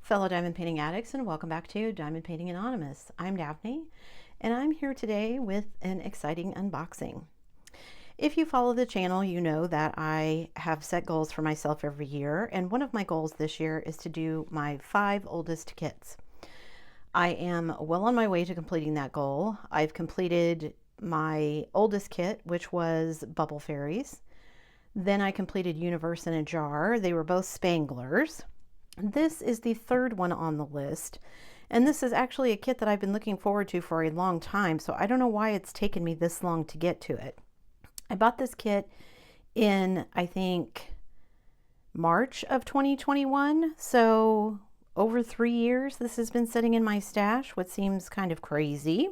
fellow diamond painting addicts, and welcome back to Diamond Painting Anonymous. I'm Daphne, and I'm here today with an exciting unboxing. If you follow the channel, you know that I have set goals for myself every year, and one of my goals this year is to do my 5 oldest kits. I am well on my way to completing that goal. I've completed my oldest kit, which was Bubble Fairies. Then I completed Universe in a Jar. They were both Spanglers. This is the third one on the list, and this is actually a kit that I've been looking forward to for a long time, so I don't know why it's taken me this long to get to it. I bought this kit in, I think, March of 2021, so over 3 years this has been sitting in my stash, what seems kind of crazy.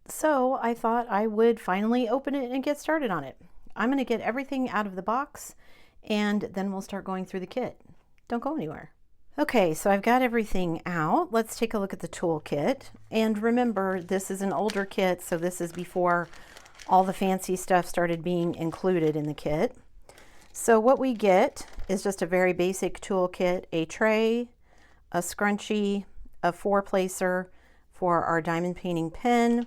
So I thought I would finally open it and get started on it. I'm going to get everything out of the box, and then we'll start going through the kit. Don't go anywhere. Okay, so I've got everything out. Let's take a look at the toolkit. And remember, this is an older kit, so this is before all the fancy stuff started being included in the kit. So what we get is just a very basic toolkit, a tray, a scrunchie, a 4-placer for our diamond painting pen.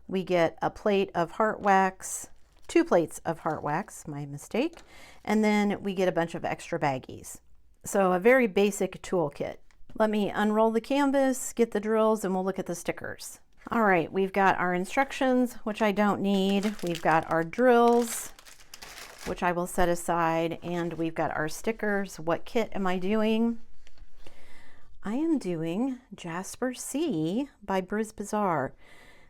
We get a plate of heart wax, 2 plates of heart wax, my mistake, and then we get a bunch of extra baggies. So a very basic toolkit. Let me unroll the canvas, get the drills, and we'll look at the stickers. All right, we've got our instructions, which I don't need. We've got our drills, which I will set aside, and we've got our stickers. What kit am I doing? I am doing Jasper C by Briz Bazaar.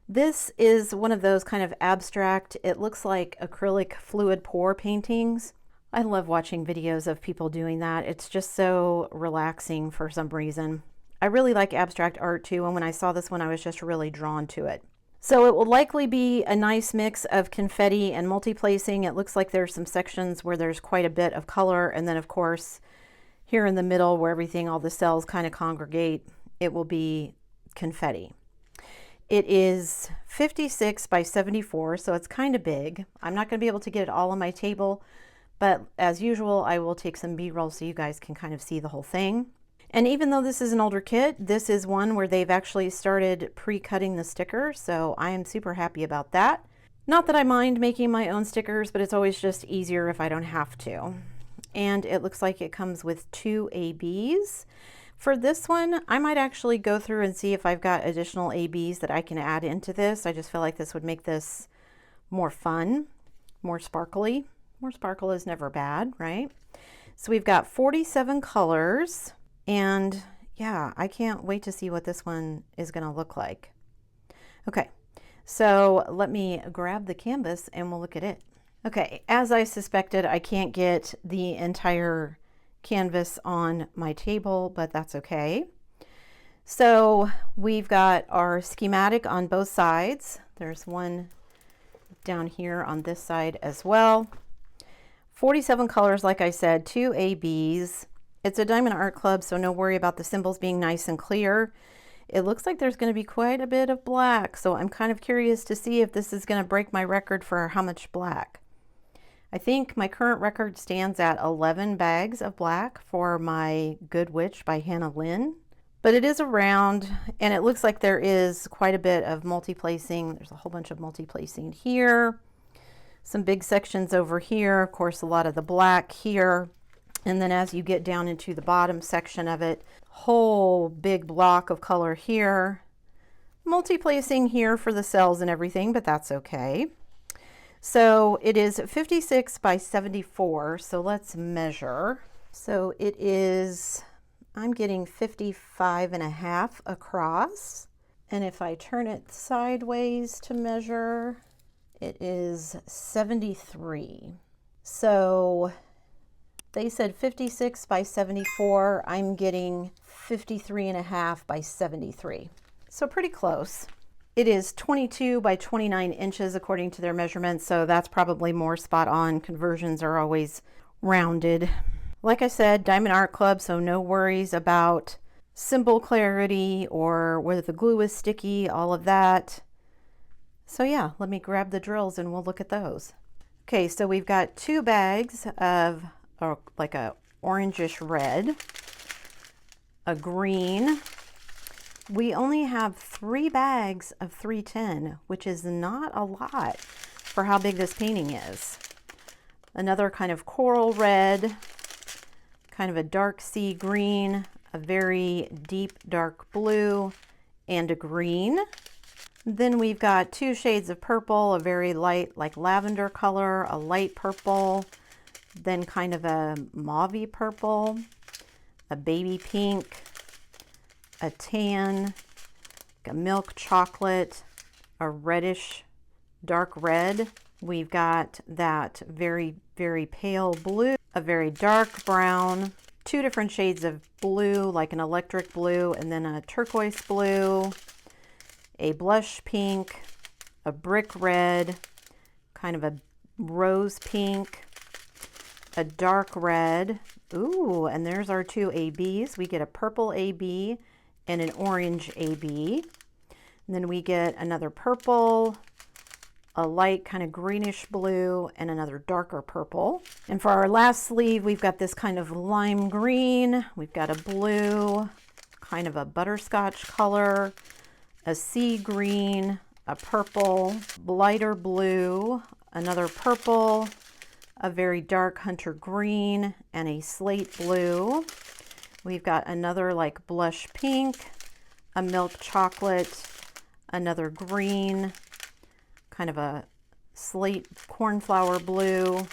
This is one of those kind of abstract, it looks like acrylic fluid pour paintings. I love watching videos of people doing that. It's just so relaxing for some reason. I really like abstract art too, and when I saw this one, I was just really drawn to it. So it will likely be a nice mix of confetti and multi-placing. It looks like there's some sections where there's quite a bit of color, and then of course, here in the middle where everything, all the cells kind of congregate, it will be confetti. It is 56 by 74, so it's kind of big. I'm not going to be able to get it all on my table, but as usual, I will take some B-roll so you guys can kind of see the whole thing. And even though this is an older kit, this is one where they've actually started pre-cutting the sticker, so I am super happy about that. Not that I mind making my own stickers, but it's always just easier if I don't have to. And it looks like it comes with 2 ABs. For this one, I might actually go through and see if I've got additional ABs that I can add into this. I just feel like this would make this more fun, more sparkly. More sparkle is never bad, right? So we've got 47 colors, and yeah, I can't wait to see what this one is going to look like. Okay, so let me grab the canvas and we'll look at it. Okay, as I suspected, I can't get the entire canvas on my table, but that's okay. So we've got our schematic on both sides. There's one down here on this side as well. 47 colors, like I said, 2 ABs. It's a Diamond Art Club, so no worry about the symbols being nice and clear. It looks like there's going to be quite a bit of black, so I'm kind of curious to see if this is going to break my record for how much black. I think my current record stands at 11 bags of black for my Good Witch by Hannah Lynn. But it is a round, and it looks like there is quite a bit of multi-placing. There's a whole bunch of multi-placing here. Some big sections over here, of course, a lot of the black here. And then as you get down into the bottom section of it, whole big block of color here. Multi-placing here for the cells and everything, but that's okay. So it is 56 by 74, so let's measure. So it is, I'm getting 55.5 across. And if I turn it sideways to measure, it is 73. So they said 56 by 74. I'm getting 53.5 by 73. So pretty close. It is 22 by 29 inches according to their measurements, so that's probably more spot on. Conversions are always rounded. Like I said, Diamond Art Club, so no worries about symbol clarity or whether the glue is sticky, all of that. So yeah, let me grab the drills and we'll look at those. Okay, so we've got 2 bags of like a orangish red. a green. We only have 3 bags of 310, which is not a lot for how big this painting is. Another kind of coral red, kind of a dark sea green, a very deep dark blue, and a green. Then we've got 2 shades of purple, a very light like lavender color, a light purple, then kind of a mauvey purple, a baby pink, a tan, a milk chocolate, a reddish dark red. We've got that very, very pale blue, a very dark brown, 2 different shades of blue, like an electric blue, and then a turquoise blue, a blush pink, a brick red, kind of a rose pink, a dark red. Ooh, and there's our 2 ABs. We get a purple AB and an orange AB. And then we get another purple, a light kind of greenish blue, and another darker purple. And for our last sleeve, we've got this kind of lime green. We've got a blue, kind of a butterscotch color, a sea green, a purple, lighter blue, another purple, a very dark hunter green, and a slate blue. We've got another like blush pink, a milk chocolate, another green, kind of a slate cornflower blue,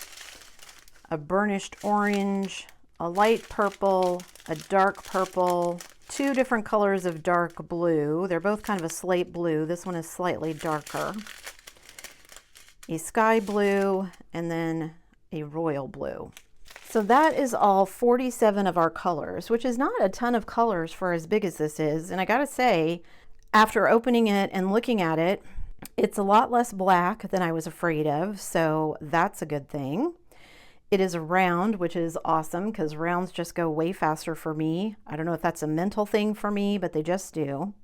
a burnished orange, a light purple, a dark purple, 2 different colors of dark blue. They're both kind of a slate blue. This one is slightly darker. A sky blue, and then a royal blue. So that is all 47 of our colors, which is not a ton of colors for as big as this is. And I gotta say, after opening it and looking at it, it's a lot less black than I was afraid of, so that's a good thing. It is a round, which is awesome because rounds just go way faster for me. I don't know if that's a mental thing for me, but they just do.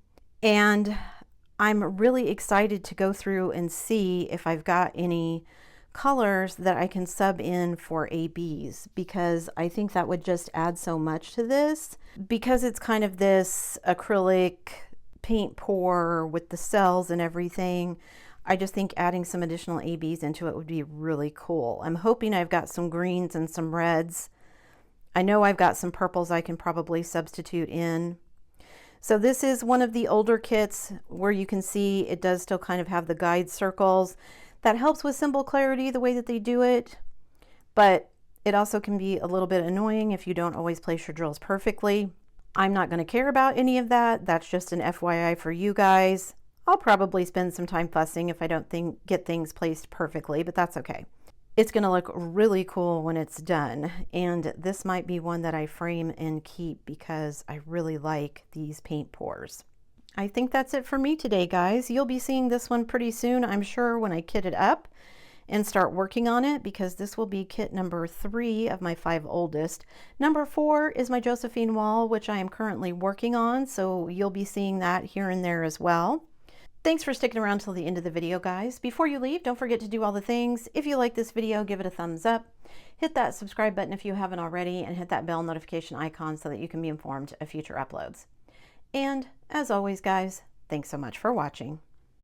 And I'm really excited to go through and see if I've got any colors that I can sub in for ABs, because I think that would just add so much to this, because it's kind of this acrylic paint pour with the cells and everything. I just think adding some additional ABs into it would be really cool. I'm hoping I've got some greens and some reds. I know I've got some purples I can probably substitute in. So this is one of the older kits where you can see it does still kind of have the guide circles. That helps with symbol clarity, the way that they do it, but it also can be a little bit annoying if you don't always place your drills perfectly. I'm not going to care about any of that. That's just an FYI for you guys. I'll probably spend some time fussing if I don't get things placed perfectly, but that's okay. It's going to look really cool when it's done, and this might be one that I frame and keep because I really like these paint pours. I think that's it for me today, guys. You'll be seeing this one pretty soon, I'm sure, when I kit it up and start working on it, because this will be kit number 3 of my 5 oldest. Number 4 is my Josephine wall, which I am currently working on, so you'll be seeing that here and there as well. Thanks for sticking around till the end of the video, guys. Before you leave, don't forget to do all the things. If you like this video, give it a thumbs up. Hit that subscribe button if you haven't already, and hit that bell notification icon so that you can be informed of future uploads. And as always, guys, thanks so much for watching.